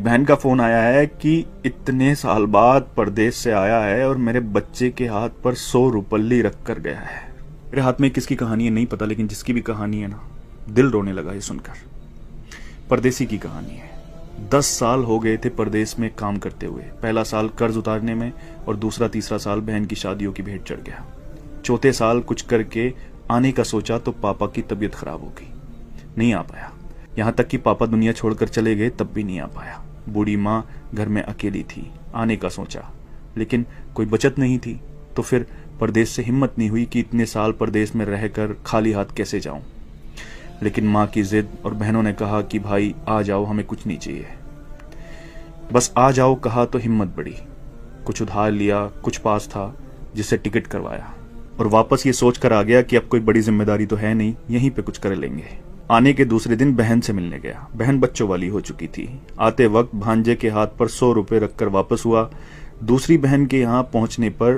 एक बहन का फोन आया है कि इतने साल बाद परदेश से आया है और मेरे बच्चे के हाथ पर 100 रुपल्ली रख कर गया है। मेरे हाथ में किसकी कहानी है नहीं पता, लेकिन जिसकी भी कहानी है ना, दिल रोने लगा ये सुनकर। परदेसी की कहानी है। 10 साल हो गए थे परदेश में काम करते हुए। पहला साल कर्ज उतारने में और दूसरा तीसरा साल बहन की शादियों की भेंट चढ़ गया। चौथे साल कुछ करके आने का सोचा तो पापा की तबीयत खराब हो गई, नहीं आ पाया। यहां तक कि पापा दुनिया छोड़कर चले गए तब भी नहीं आ पाया। बूढ़ी माँ घर में अकेली थी। आने का सोचा लेकिन कोई बचत नहीं थी, तो फिर परदेश से हिम्मत नहीं हुई कि इतने साल परदेश में रहकर खाली हाथ कैसे जाऊं। लेकिन माँ की जिद और बहनों ने कहा कि भाई आ जाओ, हमें कुछ नहीं चाहिए, बस आ जाओ कहा तो हिम्मत बढ़ी। कुछ उधार लिया, कुछ पास था जिससे टिकट करवाया और वापस ये सोच कर आ गया कि अब कोई बड़ी जिम्मेदारी तो है नहीं, यहीं पे कुछ कर लेंगे। आने के दूसरे दिन बहन से मिलने गया। बहन बच्चों वाली हो चुकी थी। आते वक्त भांजे के हाथ पर 100 रुपए रखकर वापस हुआ। दूसरी बहन के यहाँ पहुंचने पर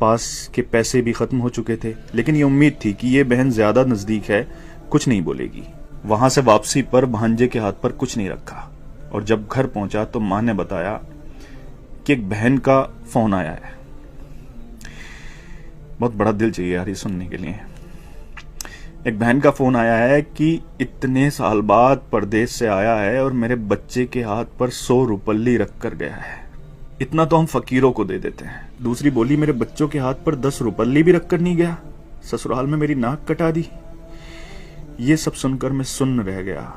पास के पैसे भी खत्म हो चुके थे, लेकिन ये उम्मीद थी कि ये बहन ज्यादा नजदीक है, कुछ नहीं बोलेगी। वहां से वापसी पर भांजे के हाथ पर कुछ नहीं रखा और जब घर पहुंचा तो मां ने बताया कि एक बहन का फोन आया है। बहुत बड़ा दिल चाहिए यार ये सुनने के लिए। एक बहन का फोन आया है कि इतने साल बाद परदेश से आया है और मेरे बच्चे के हाथ पर 100 रुपल्ली रख कर गया है। इतना तो हम फकीरों को दे देते हैं। दूसरी बोली, मेरे बच्चों के हाथ पर 10 रुपल्ली भी रख कर नहीं गया, ससुराल में मेरी नाक कटा दी। ये सब सुनकर मैं सुन्न रह गया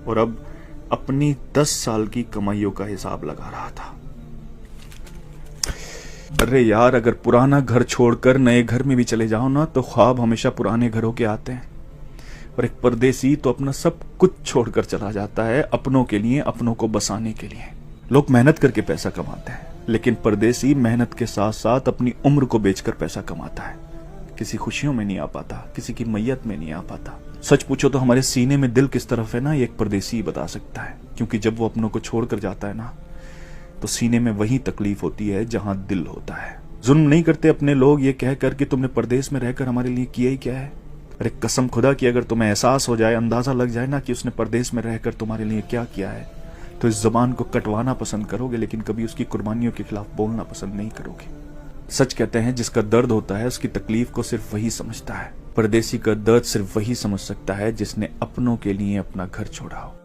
और अब अपनी 10 साल की कमाइयों का हिसाब लगा रहा था। अरे यार, अगर पुराना घर छोड़कर नए घर में भी चले जाओ ना तो ख्वाब हमेशा पुराने घरों के आते हैं। और एक परदेसी तो अपना सब कुछ छोड़कर चला जाता है अपनों के लिए, अपनों को बसाने के लिए। लोग मेहनत करके पैसा कमाते हैं, लेकिन परदेसी मेहनत के साथ साथ अपनी उम्र को बेचकर पैसा कमाता है। किसी खुशियों में नहीं आ पाता, किसी की मैयत में नहीं आ पाता। सच पूछो तो हमारे सीने में दिल किस तरफ है ना, ये एक परदेसी ही बता सकता है। क्योंकि जब वो अपनों को छोड़कर जाता है ना तो सीने में वही तकलीफ होती है जहां दिल होता है। जुल्म नहीं करते अपने लोग ये कहकर कि तुमने परदेश में रहकर हमारे लिए किया ही क्या है। अरे कसम खुदा की, अगर तुम्हें एहसास हो जाए, अंदाजा लग जाए ना कि उसने परदेश में रहकर तुम्हारे लिए क्या किया है, तो इस जबान को कटवाना पसंद करोगे, लेकिन कभी उसकी कुर्बानियों के खिलाफ बोलना पसंद नहीं करोगे। सच कहते हैं जिसका दर्द होता है उसकी तकलीफ को सिर्फ वही समझता है। परदेसी का दर्द सिर्फ वही समझ सकता है जिसने अपनों के लिए अपना घर छोड़ा हो।